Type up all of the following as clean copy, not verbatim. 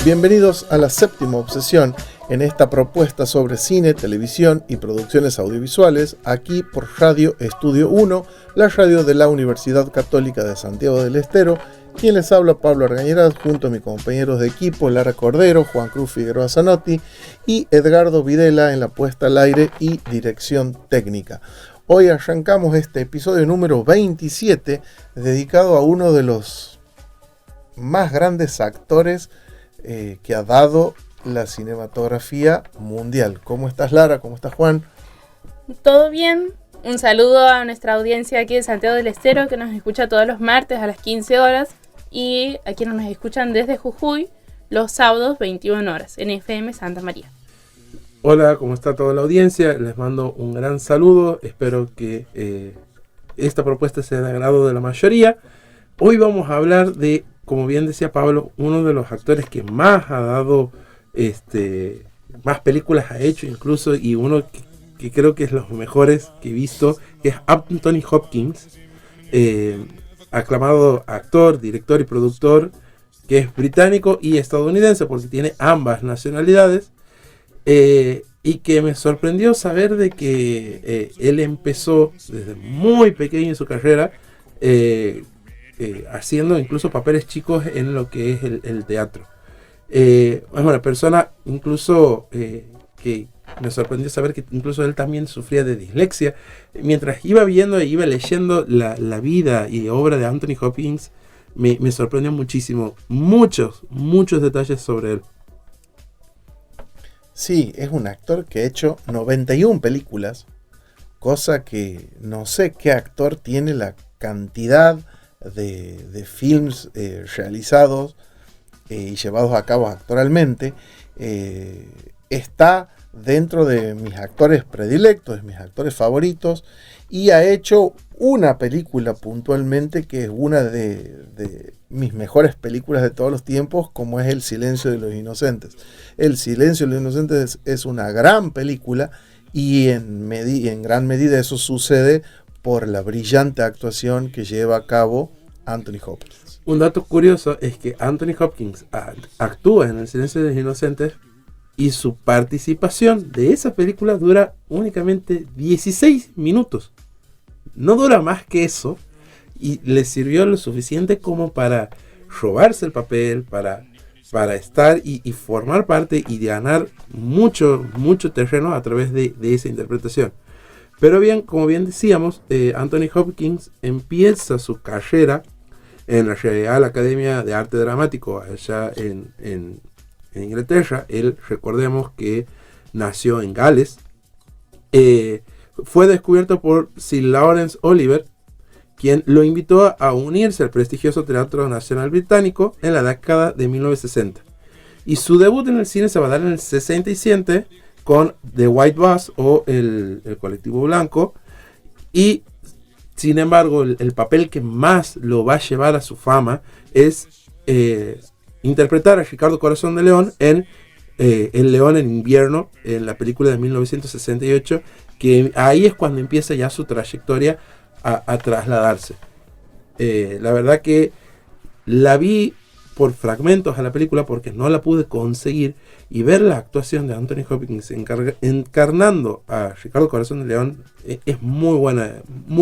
Bienvenidos a la séptima obsesión en esta propuesta sobre cine, televisión y producciones audiovisuales, aquí por Radio Estudio 1, la radio de la Universidad Católica de Santiago del Estero. Quien les habla, Pablo Argañarás, junto a mis compañeros de equipo, Lara Cordero, Juan Cruz Figueroa Zanotti y Edgardo Videla en la puesta al aire y dirección técnica. Hoy arrancamos este episodio número 27, dedicado a uno de los más grandes actores que ha dado la cinematografía mundial. ¿Cómo estás, Lara? ¿Cómo estás, Juan? Todo bien. Un saludo a nuestra audiencia aquí de Santiago del Estero, que nos escucha todos los martes a las 15 horas, y a quienes nos escuchan desde Jujuy los sábados 21 horas en FM Santa María. Hola, ¿cómo está toda la audiencia? Les mando un gran saludo. Espero que esta propuesta sea de agrado de la mayoría. Hoy vamos a hablar de, como bien decía Pablo, uno de los actores que más ha dado, más películas ha hecho incluso, y uno que creo que es los mejores que he visto, que es Anthony Hopkins, aclamado actor, director y productor, que es británico y estadounidense, porque tiene ambas nacionalidades, y que me sorprendió saber de que él empezó desde muy pequeño en su carrera, haciendo incluso papeles chicos en lo que es el teatro. Es una persona incluso que me sorprendió saber que incluso él también sufría de dislexia. Mientras iba viendo e iba leyendo la vida y obra de Anthony Hopkins, me sorprendió muchísimo, muchos detalles sobre él. Sí, es un actor que ha hecho 91 películas, cosa que no sé qué actor tiene la cantidad de films realizados y llevados a cabo actoralmente. Está dentro de mis actores predilectos, de mis actores favoritos, y ha hecho una película puntualmente que es una de mis mejores películas de todos los tiempos, como es El Silencio de los Inocentes. El Silencio de los Inocentes es una gran película, y en gran medida eso sucede por la brillante actuación que lleva a cabo Anthony Hopkins. Un dato curioso es que Anthony Hopkins actúa en El Silencio de los Inocentes, y su participación de esa película dura únicamente 16 minutos. No dura más que eso, y le sirvió lo suficiente como para robarse el papel, para estar y formar parte y ganar mucho terreno a través de esa interpretación. Pero bien, como bien decíamos, Anthony Hopkins empieza su carrera en la Real Academia de Arte Dramático allá en Inglaterra. Él, recordemos que nació en Gales. Fue descubierto por Sir Laurence Olivier, quien lo invitó a unirse al prestigioso Teatro Nacional Británico en la década de 1960. Y su debut en el cine se va a dar en el 67 con The White Bus, o el Colectivo Blanco. Y sin embargo, el papel que más lo va a llevar a su fama es interpretar a Ricardo Corazón de León en El León en Invierno, en la película de 1968, que ahí es cuando empieza ya su trayectoria a trasladarse. La verdad que la vi por fragmentos a la película porque no la pude conseguir, y ver la actuación de Anthony Hopkins encarnando a Ricardo Corazón de León es muy buena,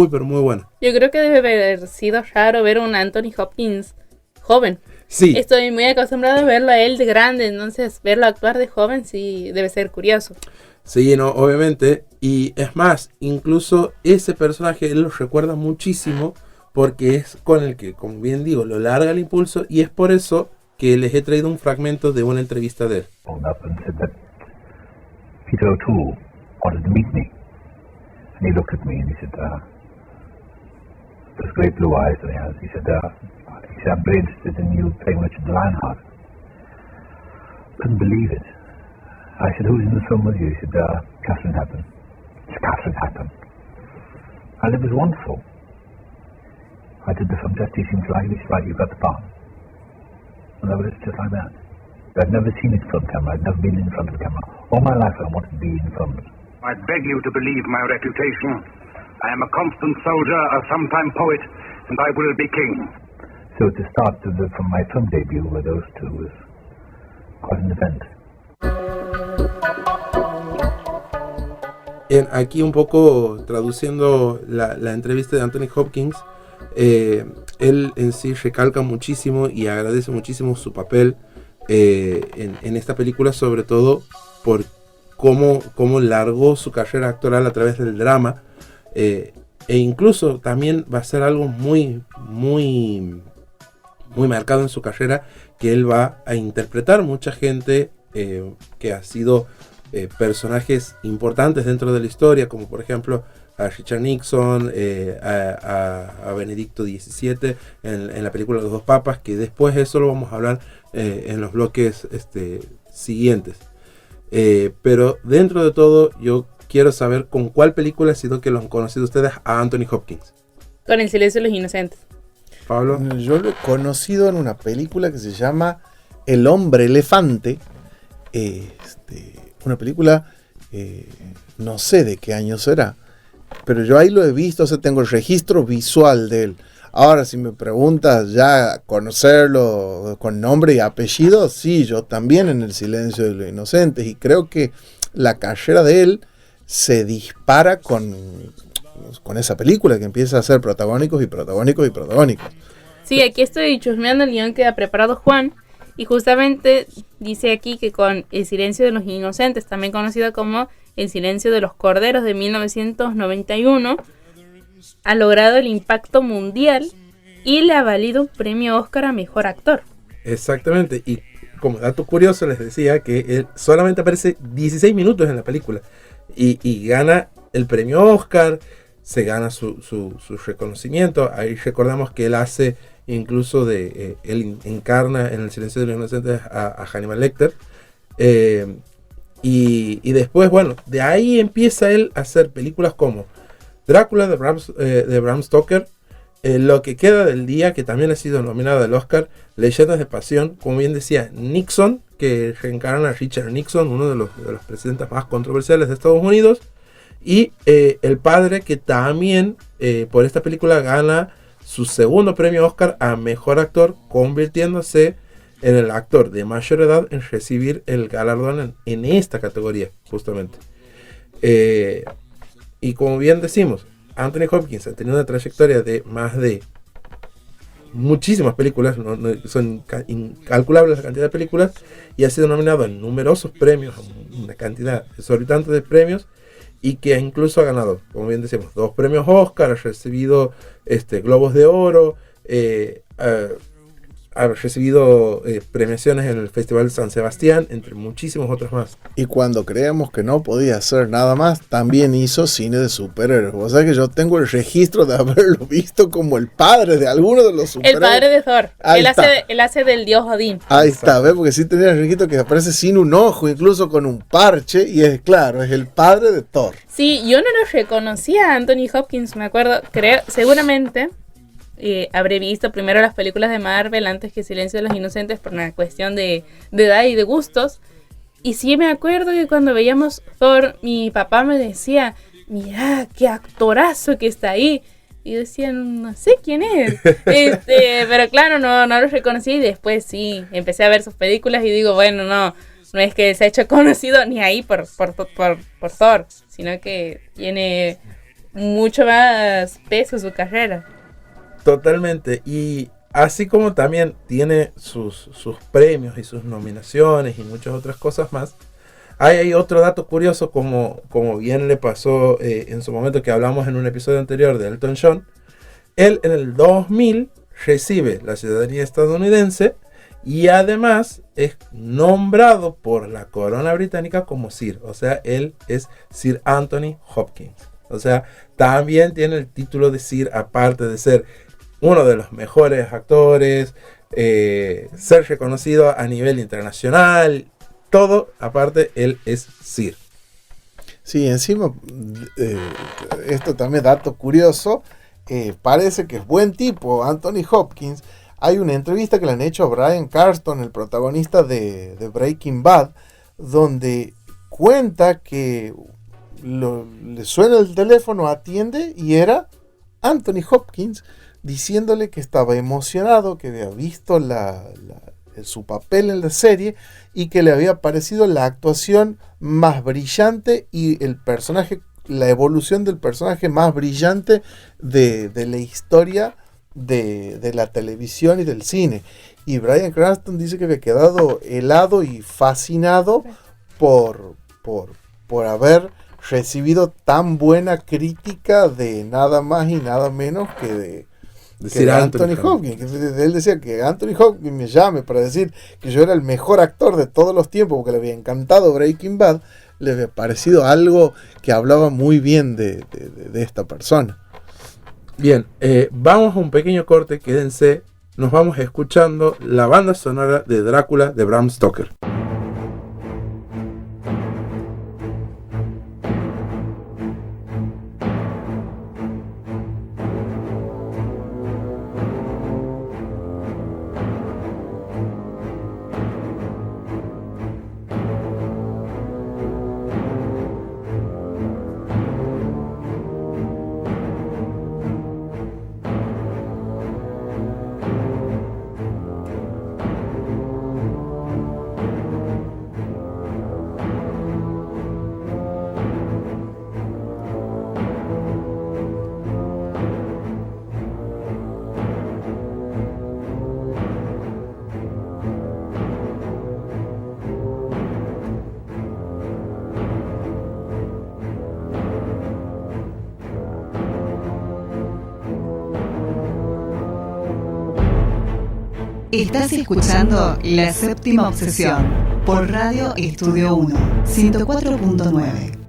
pero muy buena. Yo creo que debe haber sido raro ver a un Anthony Hopkins joven. Sí. Estoy muy acostumbrado a verlo a él de grande, entonces verlo actuar de joven sí debe ser curioso. Sí, no, obviamente. Y es más, incluso ese personaje él lo recuerda muchísimo, porque es con el que, como bien digo, lo larga el impulso, y es por eso que les he traído un fragmento de una entrevista de él. Peter O'Toole wanted to meet me, and he looked at me and he said, those great blue eyes that he has, he said, I'm very interested in you playing Richard Lionheart. Couldn't believe it. I said, who's in the film with you? He said, Catherine Hepburn. It's Catherine Hepburn. And it was wonderful. I did the film just teaching like this, right, you got the part. And that was just like that. I'd never seen it in front of camera, I'd never been in front of the camera. All my life I wanted to be in front. I beg you to believe my reputation. I am a constant soldier, a sometime poet, and I will be king. So to start from my film debut with those two was quite an event. Bien, aquí un poco traduciendo la entrevista de Anthony Hopkins, él en sí recalca muchísimo y agradece muchísimo su papel en esta película, sobre todo por cómo largó su carrera actoral a través del drama, e incluso también va a ser algo muy marcado en su carrera, que él va a interpretar mucha gente que ha sido personajes importantes dentro de la historia, como por ejemplo a Richard Nixon, a Benedicto XVII en la película Los Dos Papas, que después eso lo vamos a hablar en los bloques siguientes. Pero dentro de todo, yo quiero saber con cuál película ha sido que lo han conocido ustedes a Anthony Hopkins. Con El silencio de los inocentes. Pablo. Yo lo he conocido en una película que se llama El hombre elefante. Una película, no sé de qué año será, pero yo ahí lo he visto, o sea, tengo el registro visual de él. Ahora, si me preguntas ya conocerlo con nombre y apellido, sí, yo también en El silencio de los inocentes, y creo que la carrera de él se dispara con esa película, que empieza a ser protagónicos. Sí, aquí estoy chusmeando el guión que ha preparado Juan, y justamente dice aquí que con El silencio de los inocentes, también conocido como El silencio de los corderos de 1991, ha logrado el impacto mundial y le ha valido un premio Oscar a Mejor Actor. Exactamente, y como dato curioso les decía que él solamente aparece 16 minutos en la película y gana el premio Oscar, se gana su reconocimiento. Ahí recordamos que él hace incluso él encarna en El silencio de los inocentes a Hannibal Lecter, y después, bueno, de ahí empieza él a hacer películas como Drácula de Bram Stoker, Lo que queda del día, que también ha sido nominada al Oscar, Leyendas de Pasión, como bien decía, Nixon, que reencarna a Richard Nixon, uno de los presidentes más controversiales de Estados Unidos, y El Padre, que también por esta película gana su segundo premio Oscar a Mejor Actor, convirtiéndose en el actor de mayor edad en recibir el galardón en esta categoría, justamente. Y como bien decimos, Anthony Hopkins ha tenido una trayectoria de más de muchísimas películas, son incalculables la cantidad de películas, y ha sido nominado en numerosos premios, una cantidad exorbitante de premios, y que incluso ha ganado, como bien decimos, 2 premios Oscar, ha recibido Globos de Oro, ha recibido premiaciones en el Festival de San Sebastián, entre muchísimos otros más. Y cuando creíamos que no podía hacer nada más, también hizo cine de superhéroes. O sea que yo tengo el registro de haberlo visto como el padre de alguno de los superhéroes. El padre de Thor. Él hace del dios Odín. Ahí está, ¿ves? Porque sí tenía el registro que aparece sin un ojo, incluso con un parche, y es claro, es el padre de Thor. Sí, yo no lo reconocía a Anthony Hopkins, me acuerdo, creo, seguramente habré visto primero las películas de Marvel antes que Silencio de los Inocentes por una cuestión de edad y de gustos. Y sí me acuerdo que cuando veíamos Thor, mi papá me decía, mira, qué actorazo que está ahí. Y yo decía, no sé quién es. Pero claro, no lo reconocí, y después sí, empecé a ver sus películas y digo, bueno, no es que se ha hecho conocido ni ahí por Thor, sino que tiene mucho más peso su carrera. Totalmente, y así como también tiene sus premios y sus nominaciones y muchas otras cosas más, hay otro dato curioso, como bien le pasó en su momento, que hablamos en un episodio anterior de Elton John. Él en el 2000 recibe la ciudadanía estadounidense y además es nombrado por la corona británica como Sir, o sea, él es Sir Anthony Hopkins. O sea, también tiene el título de Sir, aparte de ser uno de los mejores actores, ser reconocido a nivel internacional, todo, aparte, él es Sir. Sí, encima, esto también dato curioso, parece que es buen tipo Anthony Hopkins. Hay una entrevista que le han hecho a Bryan Cranston, el protagonista de Breaking Bad, donde cuenta que le suena el teléfono, atiende y era Anthony Hopkins, diciéndole que estaba emocionado, que había visto la su papel en la serie y que le había parecido la actuación más brillante y el personaje, la evolución del personaje más brillante de la historia de la televisión y del cine. Y Bryan Cranston dice que había quedado helado y fascinado por haber recibido tan buena crítica de nada más y nada menos que de Anthony Hopkins. Él decía que Anthony Hopkins me llame para decir que yo era el mejor actor de todos los tiempos porque le había encantado Breaking Bad. Le había parecido algo que hablaba muy bien de esta persona. Bien, vamos a un pequeño corte, quédense, nos vamos escuchando la banda sonora de Drácula de Bram Stoker. Estás escuchando La Séptima Obsesión por Radio Estudio 1, 104.9.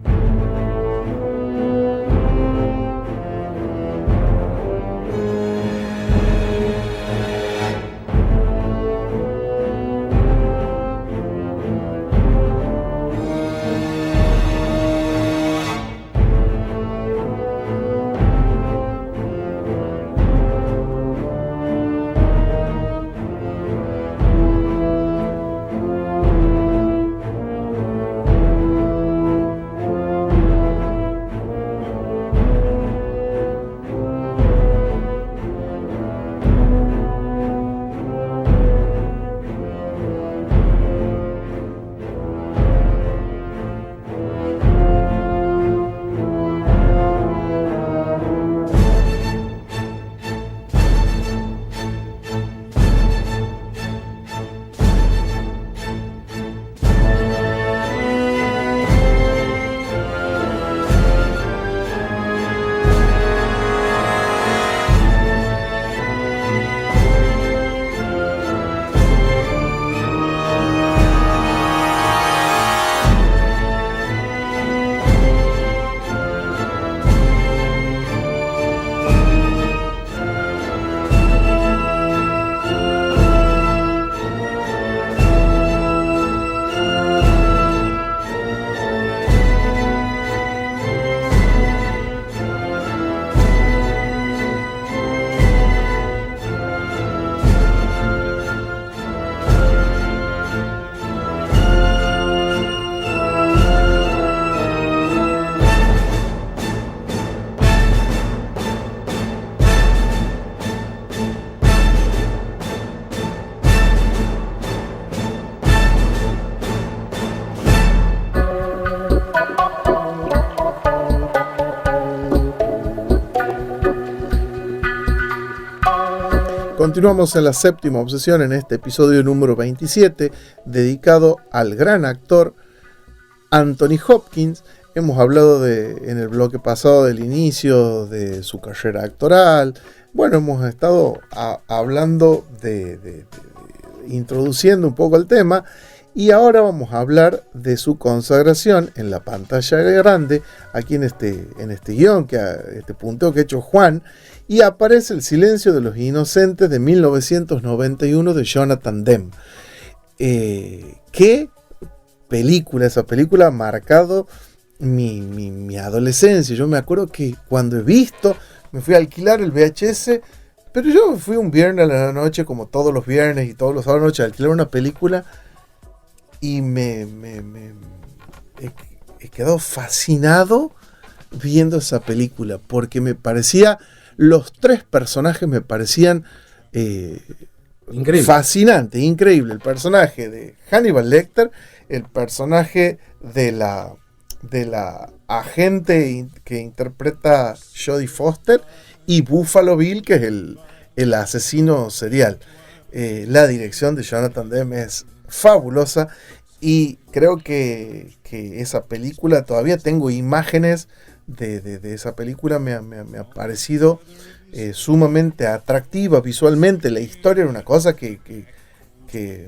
Continuamos en La Séptima Obsesión en este episodio número 27 dedicado al gran actor Anthony Hopkins. Hemos hablado en el bloque pasado del inicio de su carrera actoral. Bueno, hemos estado hablando introduciendo un poco el tema y ahora vamos a hablar de su consagración en la pantalla grande, aquí en este guión, este punteo que ha hecho Juan, y aparece El silencio de los inocentes de 1991 de Jonathan Demme. ¿Qué película? Esa película ha marcado mi adolescencia. Yo me acuerdo que cuando he visto, me fui a alquilar el VHS, pero yo fui un viernes a la noche, como todos los viernes y todos los sábados a la noche, a alquilar una película y he quedado fascinado viendo esa película, porque me parecía, los tres personajes me parecían Increíble. Fascinante, increíble. El personaje de Hannibal Lecter, el personaje de la agente que interpreta Jodie Foster, y Buffalo Bill, que es el asesino serial. La dirección de Jonathan Demme es fabulosa, y creo que esa película, todavía tengo imágenes de esa película, me ha parecido sumamente atractiva visualmente. La historia era una cosa que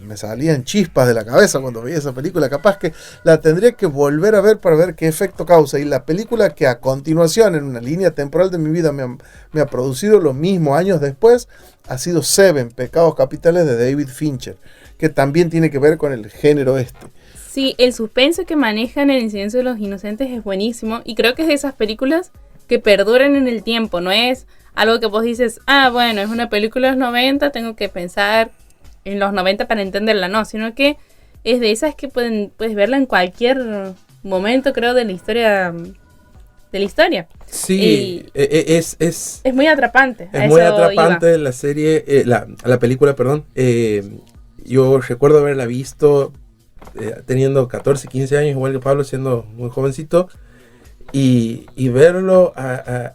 me salían chispas de la cabeza cuando veía esa película. Capaz que la tendría que volver a ver para ver qué efecto causa. Y la película que a continuación, en una línea temporal de mi vida, me ha producido lo mismo años después, ha sido Seven, Pecados Capitales, de David Fincher, que también tiene que ver con el género este. Sí, el suspenso que manejan en El Silencio de los Inocentes es buenísimo, y creo que es de esas películas que perduran en el tiempo. No es algo que vos dices, bueno, es una película de los 90, tengo que pensar en los 90 para entenderla, no, sino que es de esas que puedes verla en cualquier momento, creo, de la historia. Sí, es muy atrapante. Es muy atrapante la serie, la película, perdón. Yo recuerdo haberla visto teniendo 14, 15 años, igual que Pablo, siendo muy jovencito. Y verlo a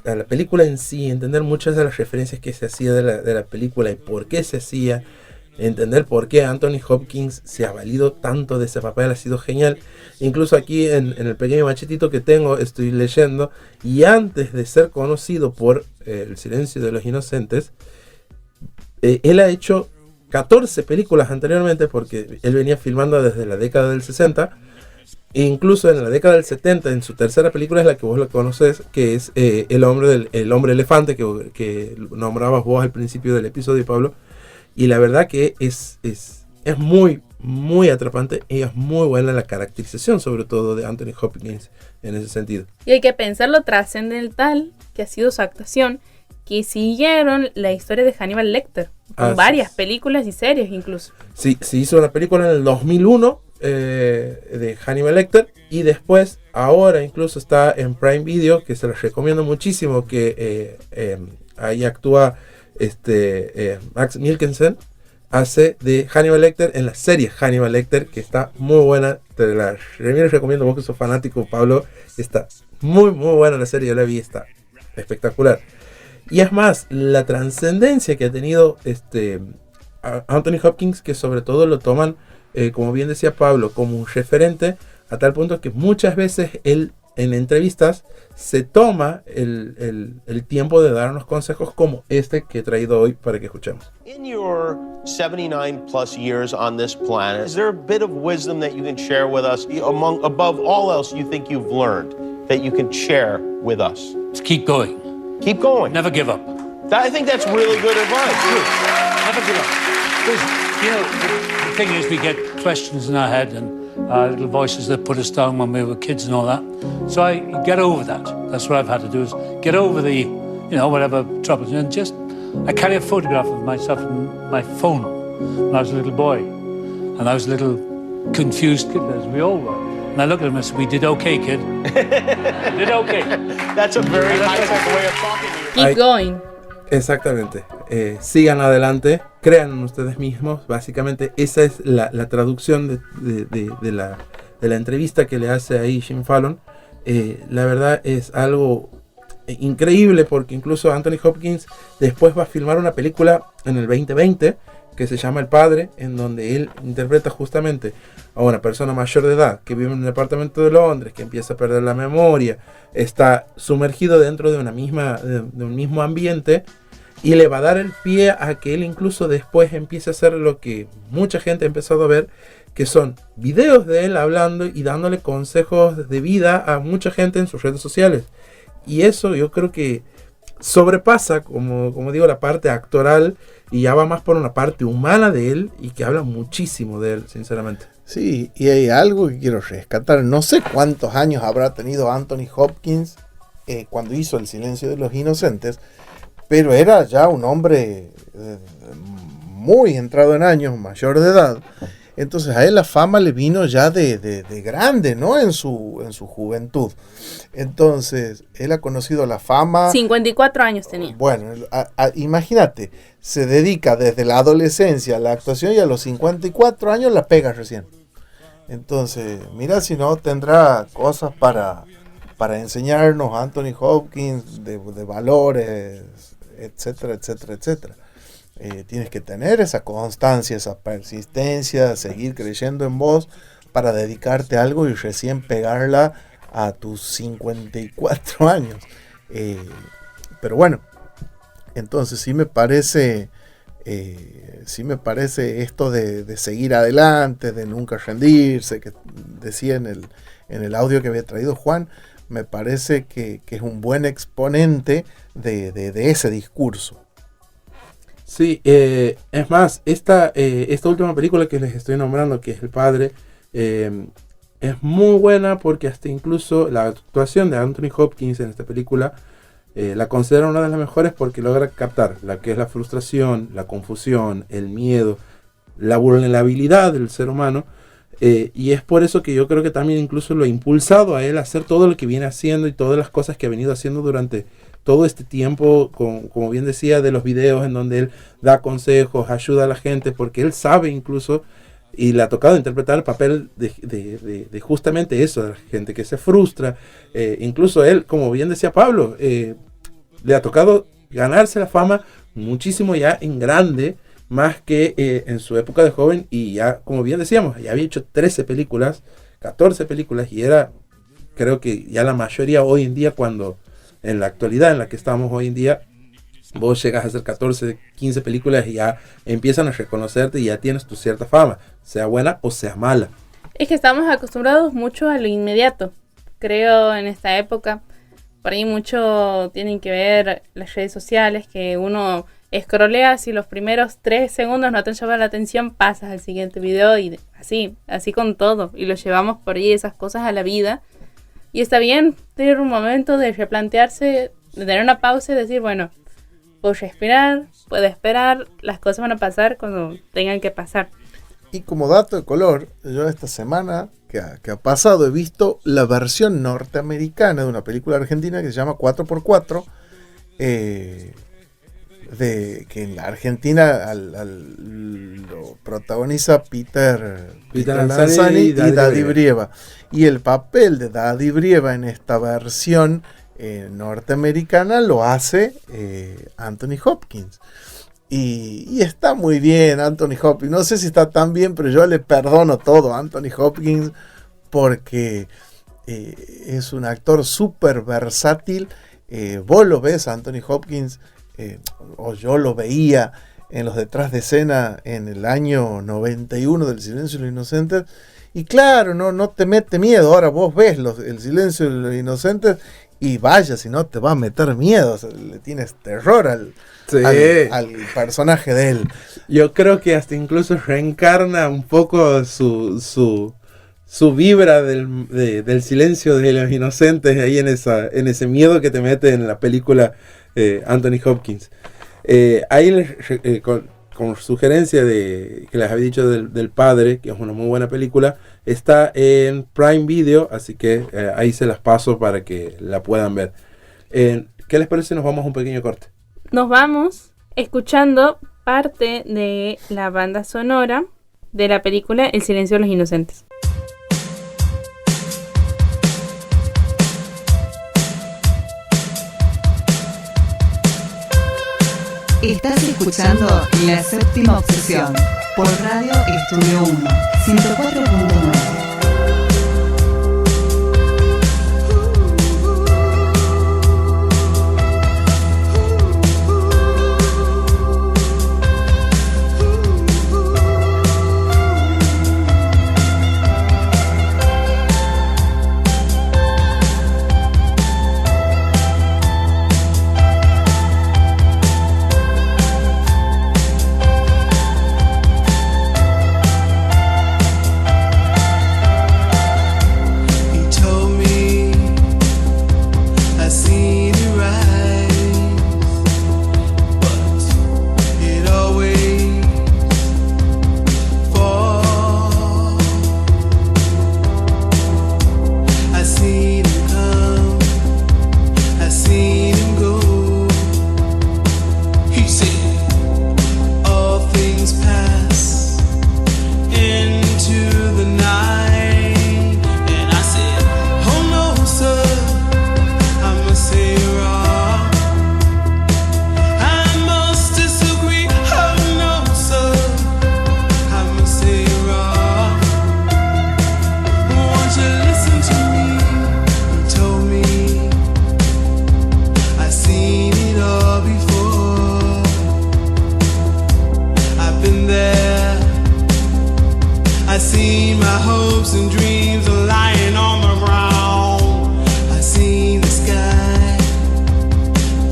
la película en sí, entender muchas de las referencias que se hacía de la película y por qué se hacía, entender por qué Anthony Hopkins se ha valido tanto de ese papel, ha sido genial. Incluso aquí en el pequeño machetito que tengo estoy leyendo, y antes de ser conocido por El Silencio de los Inocentes, él ha hecho 14 películas anteriormente, porque él venía filmando desde la década del 60. E incluso en la década del 70, en su tercera película, es la que vos la conoces, que es el hombre elefante, que nombrabas vos al principio del episodio, Pablo. Y la verdad que es muy, muy atrapante, y es muy buena la caracterización, sobre todo de Anthony Hopkins en ese sentido. Y hay que pensar lo trascendental que ha sido su actuación, que siguieron la historia de Hannibal Lecter, con varias películas y series incluso. Sí, se hizo una película en el 2001, de Hannibal Lecter, y después ahora incluso está en Prime Video, que se los recomiendo muchísimo, que ahí actúa Max Mikkelsen, hace de Hannibal Lecter en la serie Hannibal Lecter, que está muy buena. Te la recomiendo, vos que sos fanático, Pablo. Está muy muy buena la serie, yo la vi, está espectacular. Y es más, la trascendencia que ha tenido Anthony Hopkins, que sobre todo lo toman, como bien decía Pablo, como un referente, a tal punto que muchas veces él en entrevistas se toma el tiempo de darnos consejos como este que he traído hoy para que escuchemos. In your 79 plus years on this planet, is there a bit of wisdom that you can share with us, above all else you think you've learned, that you can share with us? Just keep going. Keep going. Never give up. I think that's really good advice. Never give up. Because, the thing is, we get questions in our head and little voices that put us down when we were kids and all that. So I get over that. That's what I've had to do, is get over the, whatever troubles. And I carry a photograph of myself in my phone when I was a little boy. And I was a little confused kid, as we all were. And I look at him and say, we did okay, kid. We did okay. That's a very high-tech way of talking to you. Keep going. Exactamente. Sigan adelante, crean en ustedes mismos. Básicamente esa es la traducción de la entrevista que le hace ahí Jim Fallon. La verdad es algo increíble, porque incluso Anthony Hopkins después va a filmar una película en el 2020 que se llama El Padre, en donde él interpreta justamente a una persona mayor de edad que vive en un departamento de Londres, que empieza a perder la memoria, está sumergido dentro de un mismo ambiente, y le va a dar el pie a que él incluso después empiece a hacer lo que mucha gente ha empezado a ver, que son videos de él hablando y dándole consejos de vida a mucha gente en sus redes sociales. Y eso yo creo que sobrepasa, como digo, la parte actoral, y ya va más por una parte humana de él, y que habla muchísimo de él, sinceramente. Sí, y hay algo que quiero rescatar. No sé cuántos años habrá tenido Anthony Hopkins cuando hizo El Silencio de los Inocentes, pero era ya un hombre muy entrado en años, mayor de edad, Entonces a él la fama le vino ya de grande, ¿no? En su juventud. Entonces, él ha conocido la fama. 54 años tenía. Bueno, imagínate, se dedica desde la adolescencia a la actuación y a los 54 años la pega recién. Entonces, mira si no tendrá cosas para enseñarnos Anthony Hopkins de valores, etcétera, etcétera, etcétera. Tienes que tener esa constancia, esa persistencia, seguir creyendo en vos para dedicarte a algo y recién pegarla a tus 54 años. Pero bueno, entonces sí me parece esto de seguir adelante, de nunca rendirse, que decía en el audio que había traído Juan. Me parece que es un buen exponente de ese discurso. Sí, es más, esta última película que les estoy nombrando, que es El Padre, es muy buena porque hasta incluso la actuación de Anthony Hopkins en esta película la considero una de las mejores porque logra captar la que es la frustración, la confusión, el miedo, la vulnerabilidad del ser humano. Y es por eso que yo creo que también incluso lo ha impulsado a él a hacer todo lo que viene haciendo y todas las cosas que ha venido haciendo durante todo este tiempo, como bien decía, de los videos en donde él da consejos, ayuda a la gente, porque él sabe incluso, y le ha tocado interpretar el papel de justamente eso, de la gente que se frustra. Incluso él, como bien decía Pablo, le ha tocado ganarse la fama muchísimo ya en grande, más que en su época de joven, y ya, como bien decíamos, ya había hecho 13 películas, 14 películas, y era, creo que ya la mayoría hoy en día, cuando en la actualidad en la que estamos hoy en día, vos llegas a hacer 14, 15 películas y ya empiezan a reconocerte y ya tienes tu cierta fama, sea buena o sea mala. Es que estamos acostumbrados mucho a lo inmediato, creo, en esta época. Por ahí mucho tienen que ver las redes sociales, que uno scrollea, si los primeros 3 segundos no te llaman la atención, pasas al siguiente video y así con todo. Y lo llevamos por ahí esas cosas a la vida. Y está bien tener un momento de replantearse, de tener una pausa y decir, bueno, puedo respirar, puedo esperar, las cosas van a pasar cuando tengan que pasar. Y como dato de color, yo esta semana que ha pasado he visto la versión norteamericana de una película argentina que se llama 4x4, que en la Argentina lo protagoniza Peter Lanzani y Daddy Brieva. Y el papel de Daddy Brieva en esta versión norteamericana lo hace Anthony Hopkins. Y está muy bien Anthony Hopkins. No sé si está tan bien, pero yo le perdono todo a Anthony Hopkins porque es un actor súper versátil. Vos lo ves a Anthony Hopkins, o yo lo veía en los detrás de escena en el año 91 del Silencio de los Inocentes. Y claro, no te mete miedo. Ahora vos ves el Silencio de los Inocentes y vaya, si no te va a meter miedo. O sea, le tienes terror al personaje de él. Yo creo que hasta incluso reencarna un poco su vibra del Silencio de los Inocentes ahí en ese miedo que te mete en la película Anthony Hopkins. Ahí con sugerencia que les había dicho del Padre, que es una muy buena película, está en Prime Video, así que ahí se las paso para que la puedan ver. ¿Qué les parece si nos vamos a un pequeño corte? Nos vamos escuchando parte de la banda sonora de la película El Silencio de los Inocentes. Estás escuchando La Séptima Obsesión por Radio Estudio 1, 104.9. see my hopes and dreams are lying on the ground. I see the sky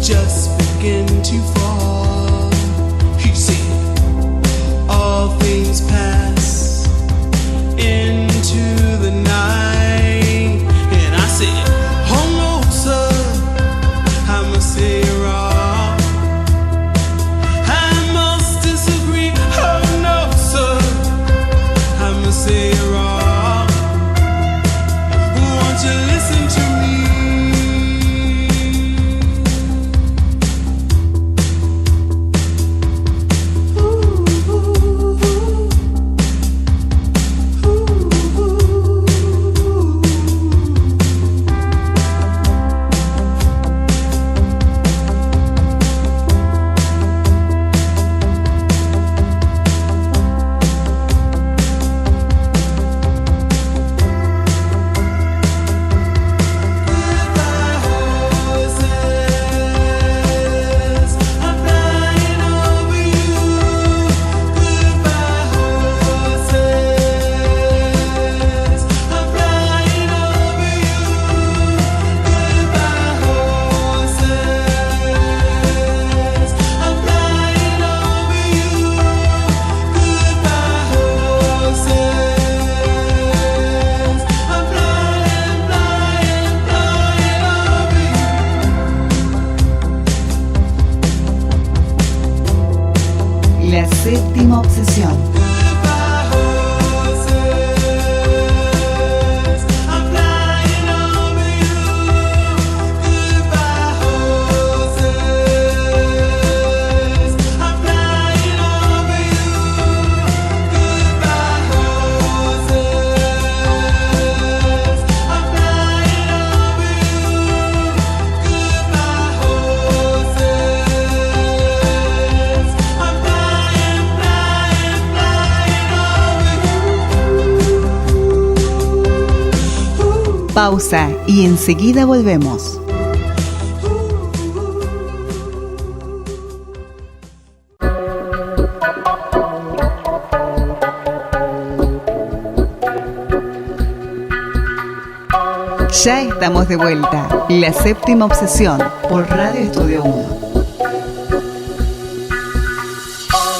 just begin to fall. You see, all things pass into the night, and I said, oh no, sir, I must say you're wrong. I must disagree. Oh no, sir, I must say you're wrong. Won't you listen to me? La séptima obsesión. Pausa y enseguida volvemos. Ya estamos de vuelta. La séptima obsesión por Radio Estudio 1.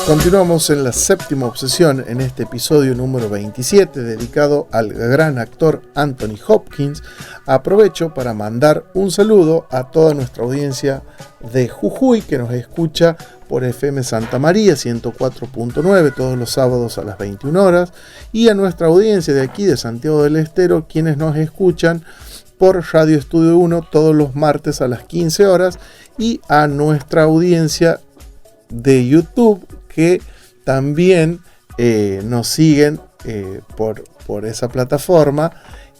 Continuamos en la séptima obsesión en este episodio número 27 dedicado al gran actor Anthony Hopkins. Aprovecho para mandar un saludo a toda nuestra audiencia de Jujuy que nos escucha por FM Santa María 104.9 todos los sábados a las 21 horas y a nuestra audiencia de aquí de Santiago del Estero quienes nos escuchan por Radio Estudio 1 todos los martes a las 15 horas y a nuestra audiencia de YouTube que también nos siguen por esa plataforma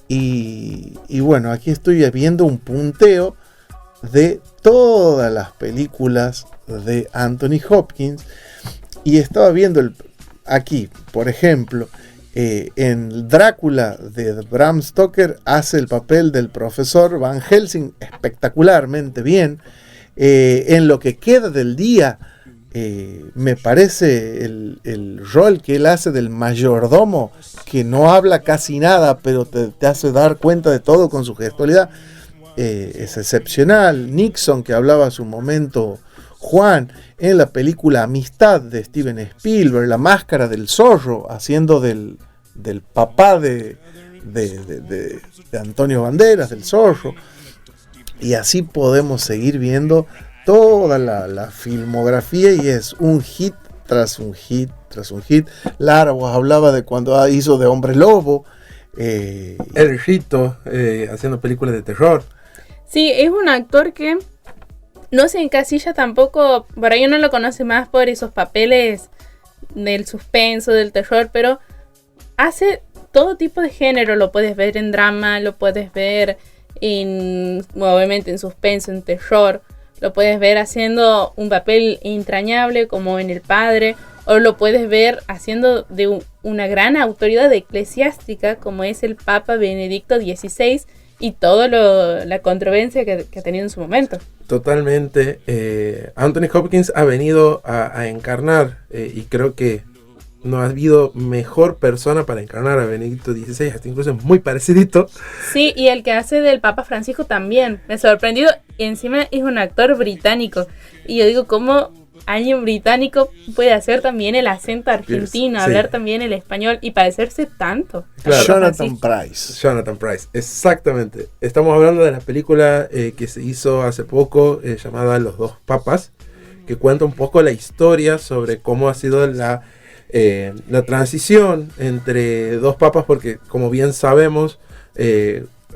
y bueno, aquí estoy viendo un punteo de todas las películas de Anthony Hopkins y estaba viendo aquí, por ejemplo, en Drácula de Bram Stoker hace el papel del profesor Van Helsing espectacularmente bien. En Lo que queda del día me parece el rol que él hace del mayordomo que no habla casi nada pero te hace dar cuenta de todo con su gestualidad, es excepcional. Nixon, que hablaba a su momento Juan, en la película Amistad de Steven Spielberg, La máscara del zorro, haciendo del papá de Antonio Banderas, del zorro, y así podemos seguir viendo toda la filmografía y es un hit tras un hit tras un hit. Lara, vos hablaba de cuando hizo de Hombre Lobo, El Rito, haciendo películas de terror. Sí, es un actor que no se encasilla tampoco, por ahí uno lo conoce más por esos papeles del suspenso, del terror, pero hace todo tipo de género. Lo puedes ver en drama, lo puedes ver obviamente en suspenso, en terror. Lo puedes ver haciendo un papel entrañable como en El Padre, o lo puedes ver haciendo de una gran autoridad eclesiástica como es el Papa Benedicto XVI y toda la controversia que ha tenido en su momento. Totalmente. Anthony Hopkins ha venido a encarnar, y creo que no ha habido mejor persona para encarnar a Benedicto XVI, hasta incluso es muy parecidito. Sí, y el que hace del Papa Francisco también. Me sorprendió. Encima es un actor británico. Y yo digo, ¿cómo alguien británico puede hacer también el acento argentino, Sí. hablar también el español y parecerse tanto? Claro. Jonathan Pryce. Jonathan Pryce, exactamente. Estamos hablando de la película que se hizo hace poco, llamada Los dos papas, que cuenta un poco la historia sobre cómo ha sido la transición entre dos papas, porque como bien sabemos,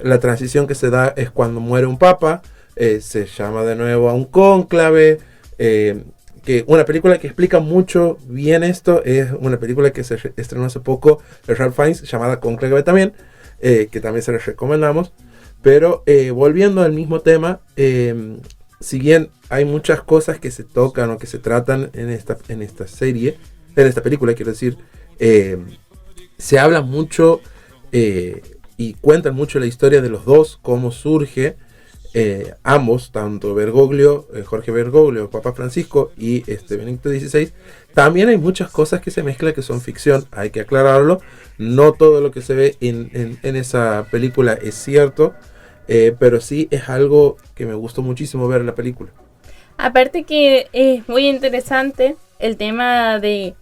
la transición que se da es cuando muere un papa, se llama de nuevo a un cónclave, que una película que explica mucho bien esto es una película que se estrenó hace poco de Ralph Fiennes, llamada Cónclave también, que también se les recomendamos. Pero volviendo al mismo tema, si bien hay muchas cosas que se tocan o que se tratan en esta serie, en esta película quiero decir, se habla mucho y cuentan mucho la historia de los dos, cómo surge ambos, tanto Bergoglio, Jorge Bergoglio, Papa Francisco y Benedicto XVI. También hay muchas cosas que se mezclan que son ficción, hay que aclararlo. No todo lo que se ve en esa película es cierto, pero sí es algo que me gustó muchísimo ver en la película. Aparte que es muy interesante el tema de,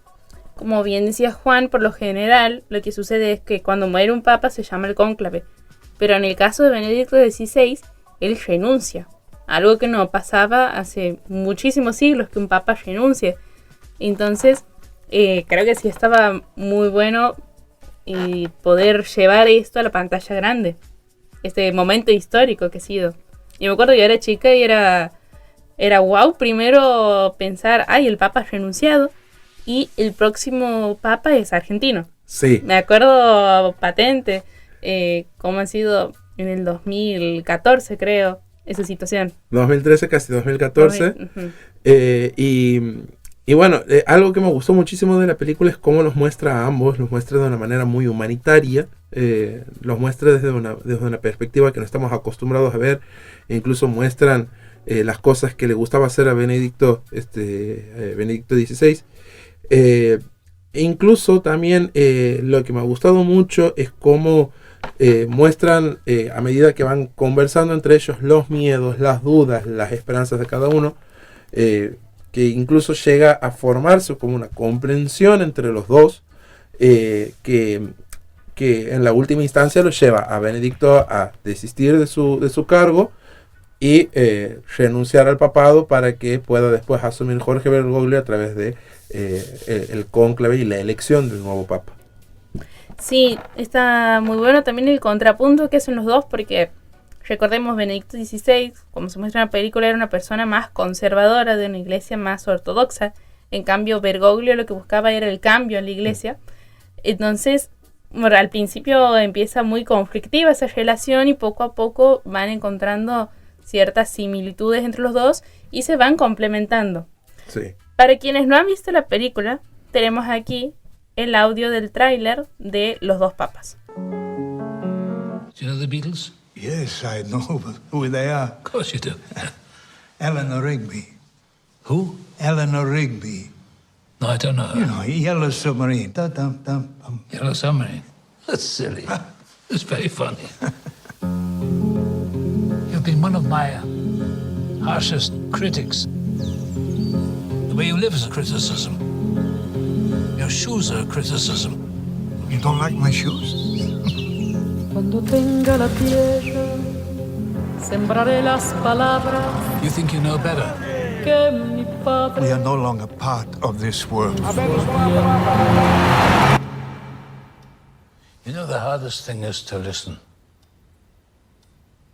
como bien decía Juan, por lo general lo que sucede es que cuando muere un papa se llama el cónclave, pero en el caso de Benedicto XVI, él renuncia, algo que no pasaba hace muchísimos siglos, que un papa renuncie. Entonces creo que sí estaba muy bueno poder llevar esto a la pantalla grande, este momento histórico que ha sido. Yo me acuerdo, yo era chica y era wow, primero pensar, ay, el papa ha renunciado y el próximo papa es argentino. Sí. Me acuerdo patente cómo ha sido en el 2014, creo, esa situación. 2013, casi 2014. Y bueno, algo que me gustó muchísimo de la película es cómo los muestra a ambos, los muestra de una manera muy humanitaria, los muestra desde una perspectiva que no estamos acostumbrados a ver, e incluso muestran las cosas que le gustaba hacer a Benedicto XVI. E incluso también lo que me ha gustado mucho es cómo muestran a medida que van conversando entre ellos los miedos, las dudas, las esperanzas de cada uno, que incluso llega a formarse como una comprensión entre los dos, que en la última instancia lo lleva a Benedicto a desistir de su cargo y renunciar al papado para que pueda después asumir Jorge Bergoglio a través de el cónclave y la elección del nuevo papa. Sí, está muy bueno también el contrapunto que hacen los dos, porque recordemos, Benedicto XVI, como se muestra en la película, era una persona más conservadora, de una iglesia más ortodoxa. En cambio, Bergoglio lo que buscaba era el cambio en la iglesia. Entonces, bueno, al principio empieza muy conflictiva esa relación y poco a poco van encontrando ciertas similitudes entre los dos y se van complementando. Sí. Para quienes no han visto la película, tenemos aquí el audio del tráiler de Los dos papas. Do you know the Beatles? Yes, I know who they are. Of course you do. Eleanor Rigby. Who? Eleanor Rigby. No, I don't know her. You know, Yellow Submarine. Dum-dum-dum. Yellow Submarine. That's silly. It's very funny. You've been one of my harshest critics. The way you live is a criticism. Your shoes are a criticism. You don't like my shoes? Cuando tenga la tierra, sembraré las palabras You think you know better? que mi padre. We are no longer part of this world. You know the hardest thing is to listen.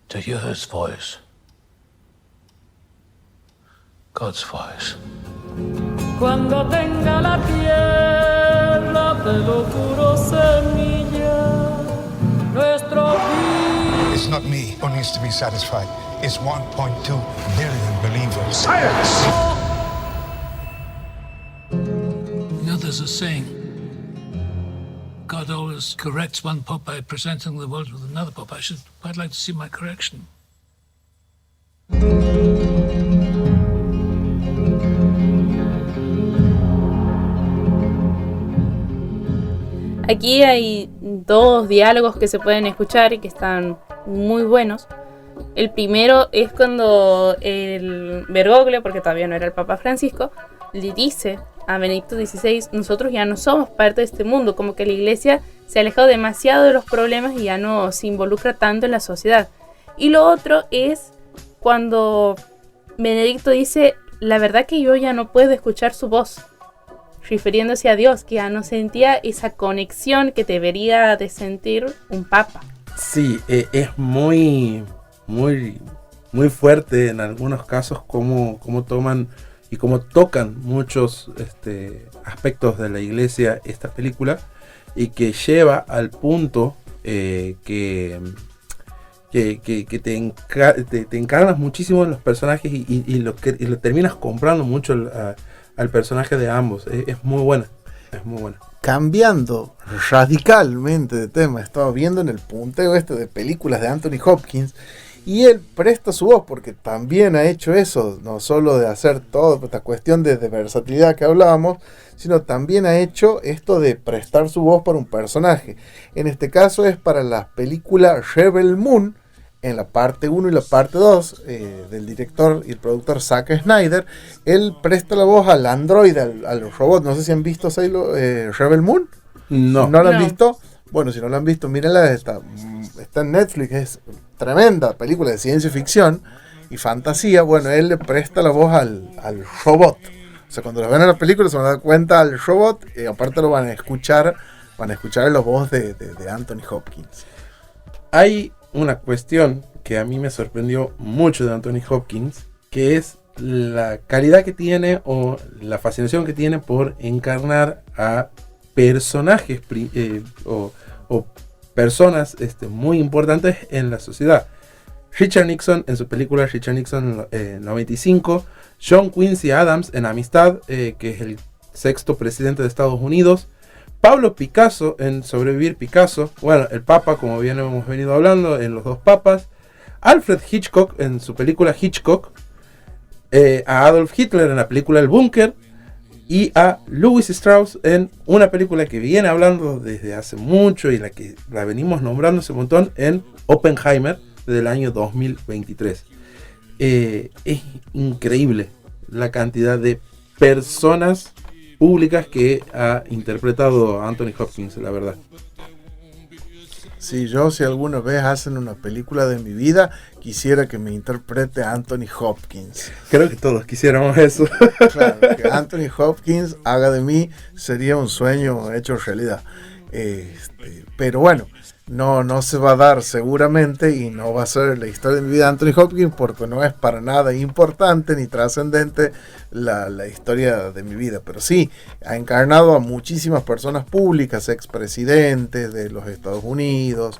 To hear his voice. God's voice. Cuando tenga la tierra, te lo juro, semilla, nuestro fin. It's not me who needs to be satisfied. It's 1.2 billion believers. Silence! You know, there's a saying, God always corrects one pope by presenting the world with another pope. I should quite like to see my correction. Aquí hay 2 diálogos que se pueden escuchar y que están muy buenos. El primero es cuando el Bergoglio, porque todavía no era el Papa Francisco, le dice a Benedicto XVI: nosotros ya no somos parte de este mundo, como que la Iglesia se ha alejado demasiado de los problemas y ya no se involucra tanto en la sociedad. Y lo otro es cuando Benedicto dice: la verdad que yo ya no puedo escuchar su voz, refiriéndose a Dios, que ya no sentía esa conexión que debería de sentir un papa. Sí, es muy fuerte en algunos casos cómo toman y cómo tocan muchos aspectos de la Iglesia esta película, y que lleva al punto que te encarnas muchísimo en los personajes y lo terminas comprando mucho al personaje de ambos. Es muy buena, es muy buena. Cambiando radicalmente de tema, estaba viendo en el punteo de películas de Anthony Hopkins, y él presta su voz porque también ha hecho eso, no solo de hacer toda esta cuestión de versatilidad que hablábamos, sino también ha hecho esto de prestar su voz para un personaje. En este caso es para la película Rebel Moon, en la parte 1 y la parte 2 del director y el productor Zack Snyder. Él presta la voz al androide, al robot. No sé si han visto Rebel Moon. No la han visto. Bueno, si no la han visto, mírenla, está en Netflix, es tremenda película de ciencia ficción y fantasía. Bueno, él le presta la voz al robot. O sea, cuando lo ven en la película se van a dar cuenta al robot, y aparte lo van a escuchar en la voz de Anthony Hopkins. Hay una cuestión que a mí me sorprendió mucho de Anthony Hopkins, que es la calidad que tiene o la fascinación que tiene por encarnar a personajes o personas muy importantes en la sociedad. Richard Nixon en su película Richard Nixon 95, John Quincy Adams en Amistad, que es el 6º presidente de Estados Unidos, Pablo Picasso en Sobrevivir Picasso, bueno, el Papa, como bien hemos venido hablando, en Los Dos Papas, Alfred Hitchcock en su película Hitchcock, a Adolf Hitler en la película El Búnker, y a Louis Strauss en una película que viene hablando desde hace mucho y la venimos nombrando hace un montón, en Oppenheimer del año 2023. Es increíble la cantidad de personas públicas que ha interpretado Anthony Hopkins, la verdad. Si alguna vez hacen una película de mi vida, quisiera que me interprete Anthony Hopkins. Creo que todos quisiéramos eso. Claro, que Anthony Hopkins haga de mí sería un sueño hecho realidad. Pero bueno, no se va a dar seguramente, y no va a ser la historia de mi vida de Anthony Hopkins, porque no es para nada importante ni trascendente la historia de mi vida. Pero sí, ha encarnado a muchísimas personas públicas, expresidentes de los Estados Unidos,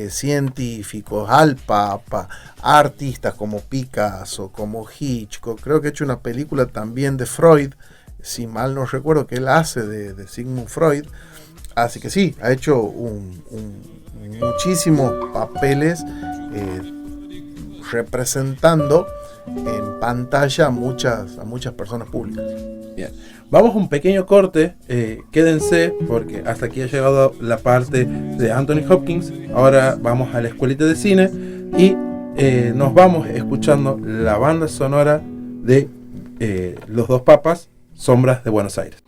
científicos, al Papa, artistas como Picasso, como Hitchcock. Creo que ha hecho una película también de Freud, si mal no recuerdo, que él hace de Sigmund Freud. Así que sí, ha hecho muchísimos papeles representando en pantalla a muchas personas públicas. Bien, vamos a un pequeño corte, quédense porque hasta aquí ha llegado la parte de Anthony Hopkins. Ahora vamos a la escuelita de cine y nos vamos escuchando la banda sonora de Los Dos Papas, Sombras de Buenos Aires.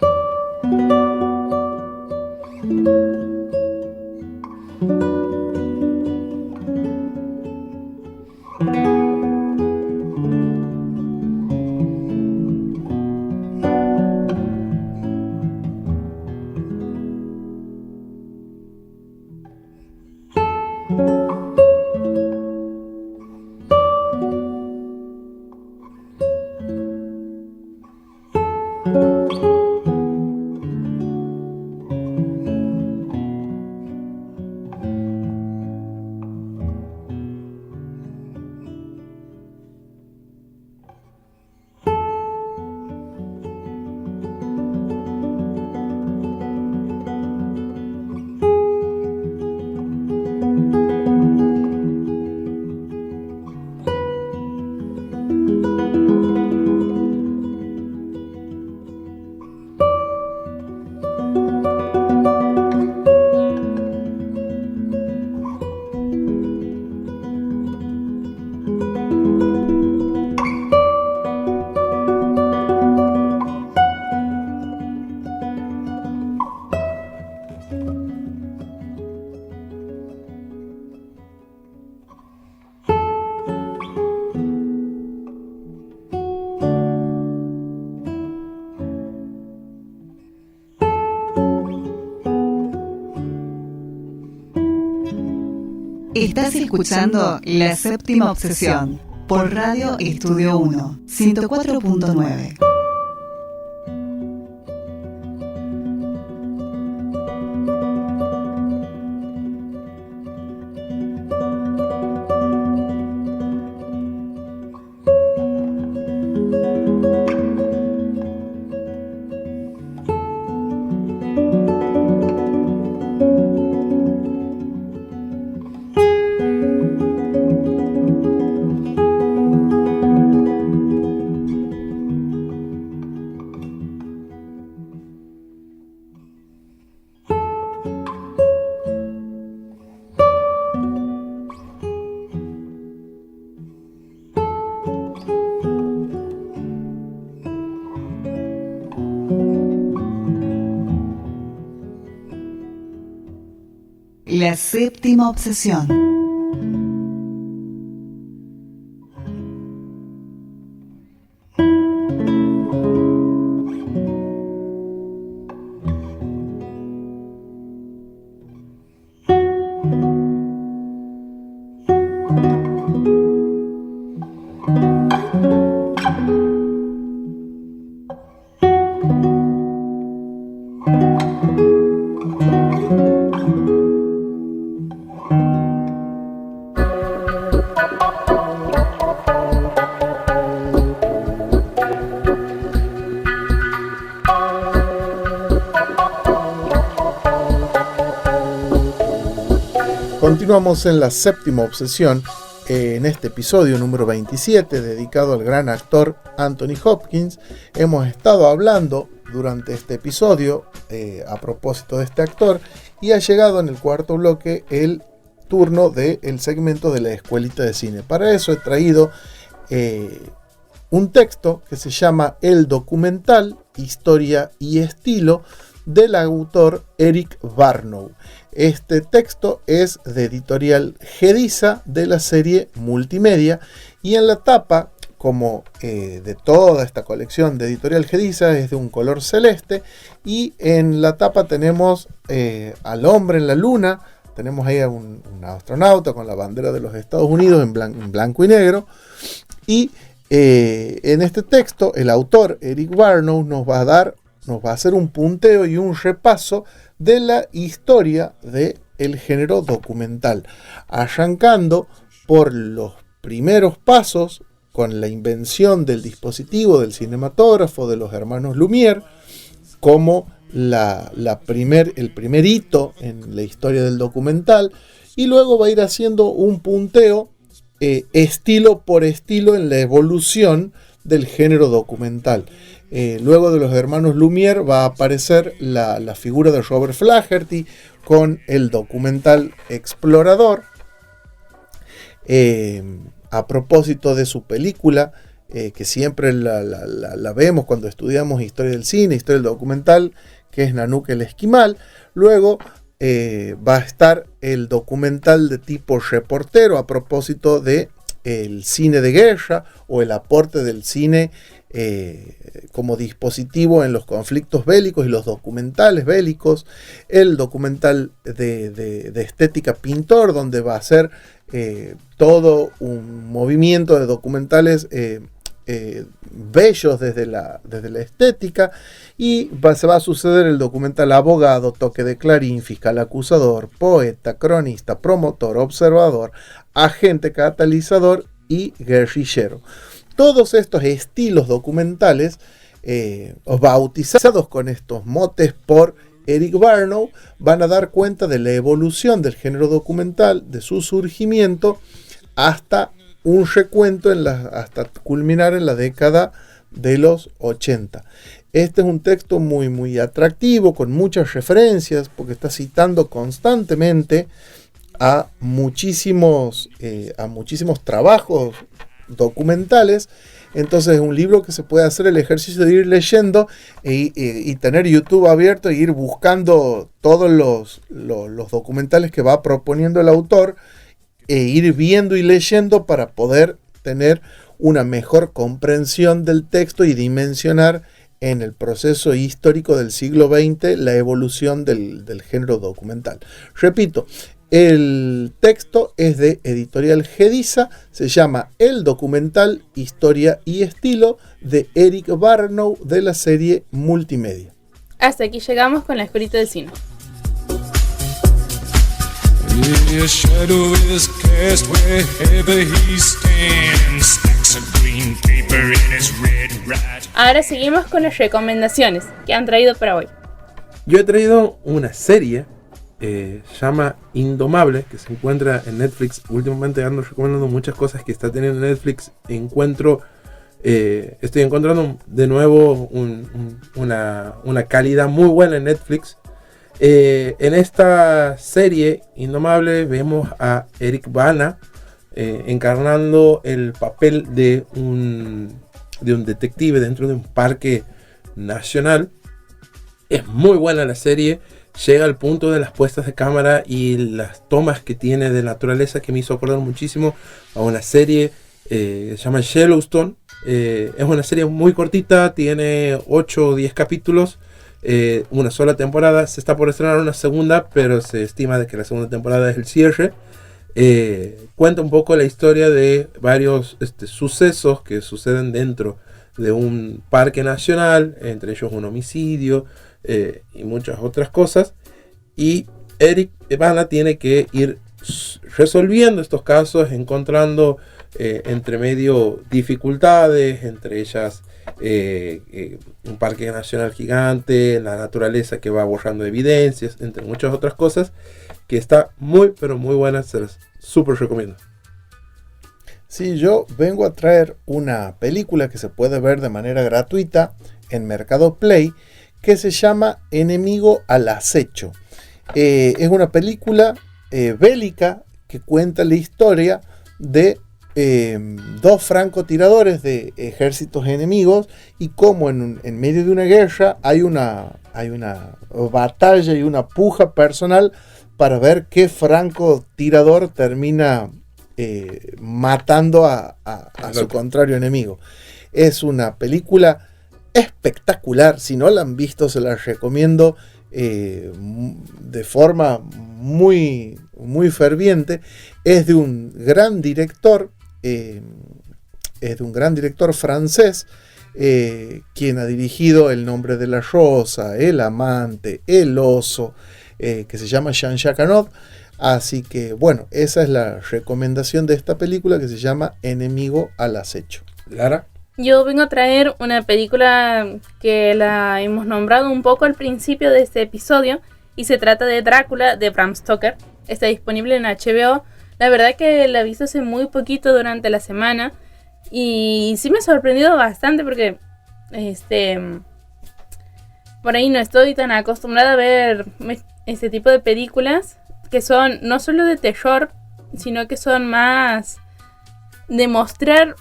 Estás escuchando La Séptima Obsesión por Radio Estudio 1, 104.9. La Séptima Obsesión. Continuamos en La Séptima Obsesión, en este episodio número 27, dedicado al gran actor Anthony Hopkins. Hemos estado hablando durante este episodio a propósito de este actor, y ha llegado en el cuarto bloque el turno del segmento de la escuelita de cine. Para eso he traído un texto que se llama El documental, historia y estilo, del autor Eric Barnow. Este texto es de Editorial Gediza, de la serie Multimedia, y en la tapa, como de toda esta colección de Editorial Gediza, es de un color celeste, y en la tapa tenemos al hombre en la luna, tenemos ahí a un astronauta con la bandera de los Estados Unidos en blanco y negro, y en este texto el autor Eric Barnow nos va a hacer un punteo y un repaso de la historia del género documental, arrancando por los primeros pasos con la invención del dispositivo del cinematógrafo de los hermanos Lumière, como el primer hito en la historia del documental, y luego va a ir haciendo un punteo estilo por estilo en la evolución del género documental. Luego de los hermanos Lumière va a aparecer la figura de Robert Flaherty con el documental Explorador, a propósito de su película, que siempre la vemos cuando estudiamos historia del cine, historia del documental, que es Nanook el Esquimal. Luego va a estar el documental de tipo reportero, a propósito de el cine de guerra o el aporte del cine como dispositivo en los conflictos bélicos y los documentales bélicos. El documental de estética pintor, donde va a ser todo un movimiento de documentales bellos desde la estética. Y se va a suceder el documental abogado, toque de clarín, fiscal acusador, poeta, cronista, promotor, observador, agente catalizador y guerrillero. Todos estos estilos documentales, bautizados con estos motes por Eric Barnow, van a dar cuenta de la evolución del género documental, de su surgimiento, hasta un recuento hasta culminar en la década de los 80. Este es un texto muy, muy atractivo, con muchas referencias, porque está citando constantemente a muchísimos trabajos documentales. Entonces es un libro que se puede hacer el ejercicio de ir leyendo y tener YouTube abierto e ir buscando todos los documentales que va proponiendo el autor, e ir viendo y leyendo para poder tener una mejor comprensión del texto y dimensionar en el proceso histórico del siglo XX la evolución del género documental. Repito, El texto es de Editorial Gediza, se llama El documental, historia y estilo de Eric Barnow de la serie Multimedia. Hasta aquí llegamos con la escuelita de cine. A shadow is cast wherever he stands. Stacks of green paper in his red right. Ahora seguimos con las recomendaciones que han traído para hoy. Yo he traído una serie, se llama Indomable, que se encuentra en Netflix. Últimamente ando recomendando muchas cosas que está teniendo Netflix. Estoy encontrando de nuevo una calidad muy buena en Netflix. En esta serie Indomable vemos a Eric Bana encarnando el papel de un detective dentro de un parque nacional. Es muy buena la serie, llega al punto de las puestas de cámara y las tomas que tiene de naturaleza que me hizo acordar muchísimo a una serie que se llama Yellowstone. Es una serie muy cortita, tiene 8 o 10 capítulos. Una sola temporada, se está por estrenar una segunda, pero se estima de que la segunda temporada es el cierre. Cuenta un poco la historia de varios sucesos que suceden dentro de un parque nacional, entre ellos un homicidio y muchas otras cosas, y Eric Bana tiene que ir resolviendo estos casos, encontrando entre medio dificultades, entre ellas un parque nacional gigante, la naturaleza que va borrando evidencias, entre muchas otras cosas, que está muy pero muy buena, se las súper recomiendo. Sí, yo vengo a traer una película que se puede ver de manera gratuita en Mercado Play, que se llama Enemigo al acecho. Es una película bélica que cuenta la historia de dos francotiradores de ejércitos enemigos y cómo en medio de una guerra hay una batalla y una puja personal para ver qué francotirador termina matando a su contrario enemigo. Es una película espectacular, si no la han visto se la recomiendo de forma muy, muy ferviente. Es de un gran director, francés, quien ha dirigido El nombre de la rosa, El amante, El oso, que se llama Jean-Jacques Anod. Así que bueno, esa es la recomendación de esta película que se llama Enemigo al acecho. Lara. Yo vengo a traer una película que la hemos nombrado un poco al principio de este episodio y se trata de Drácula de Bram Stoker. Está disponible en HBO. La verdad que la he visto hace muy poquito durante la semana y sí me ha sorprendido bastante porque por ahí no estoy tan acostumbrada a ver este tipo de películas que son no solo de terror, sino que son más de mostrar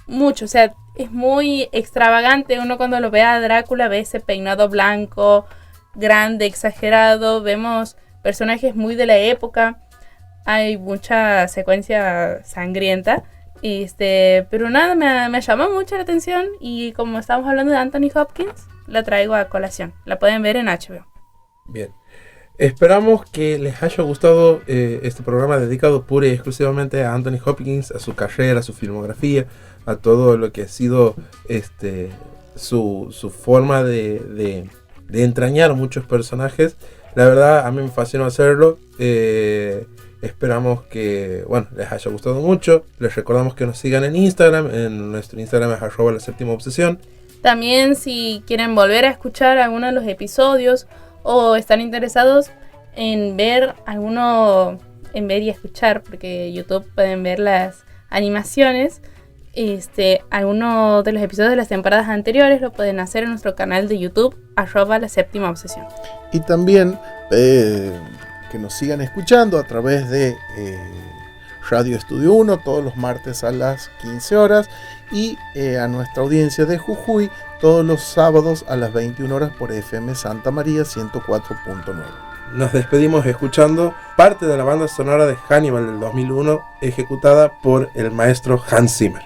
mucho, o sea, es muy extravagante. Uno cuando lo ve a Drácula ve ese peinado blanco, grande, exagerado, vemos personajes muy de la época, hay mucha secuencia sangrienta, pero nada, me llamó mucho la atención y como estamos hablando de Anthony Hopkins, la traigo a colación, la pueden ver en HBO. Bien. Esperamos que les haya gustado este programa dedicado pura y exclusivamente a Anthony Hopkins, a su carrera, a su filmografía, a todo lo que ha sido su forma de entrañar muchos personajes. La verdad, a mí me fascinó hacerlo. Esperamos que les haya gustado mucho. Les recordamos que nos sigan en Instagram. En nuestro Instagram es @la7obsesión. También si quieren volver a escuchar alguno de los episodios o están interesados en ver y escuchar, porque YouTube pueden ver las animaciones, alguno de los episodios de las temporadas anteriores lo pueden hacer en nuestro canal de YouTube @la7obsesión. Y también que nos sigan escuchando a través de Radio Estudio 1 todos los martes a las 15 horas y a nuestra audiencia de Jujuy todos los sábados a las 21 horas por FM Santa María 104.9. Nos despedimos escuchando parte de la banda sonora de Hannibal del 2001 ejecutada por el maestro Hans Zimmer.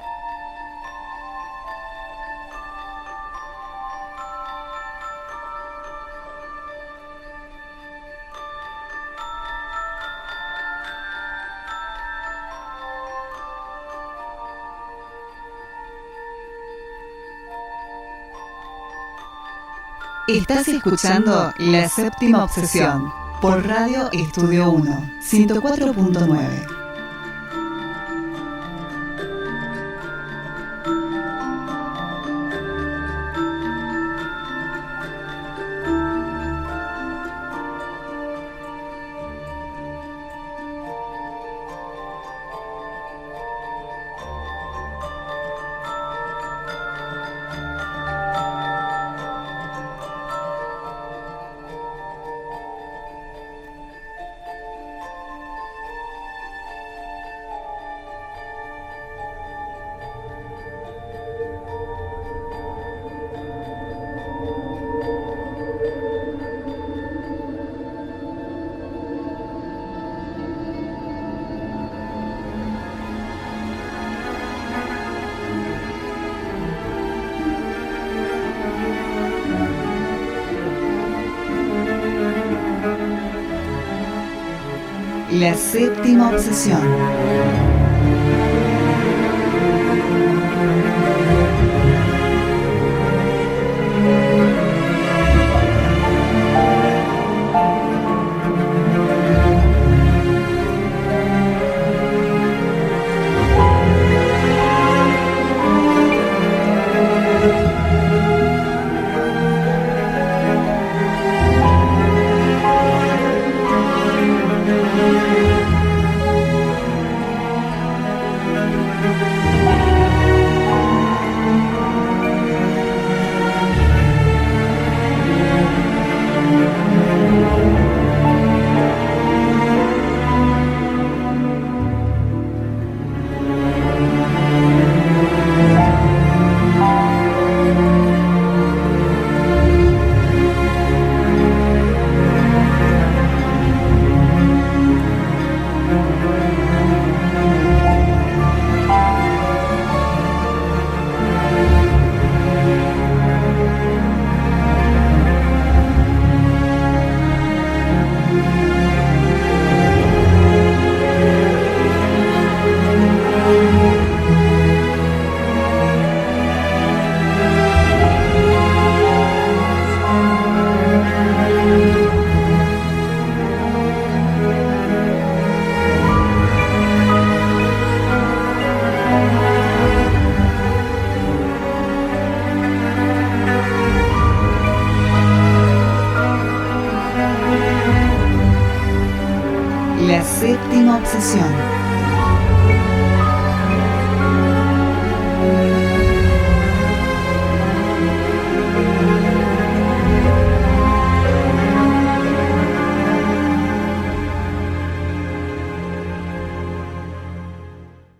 Estás escuchando La Séptima Obsesión por Radio Estudio 1, 104.9. La Séptima Obsesión. La Séptima Obsesión.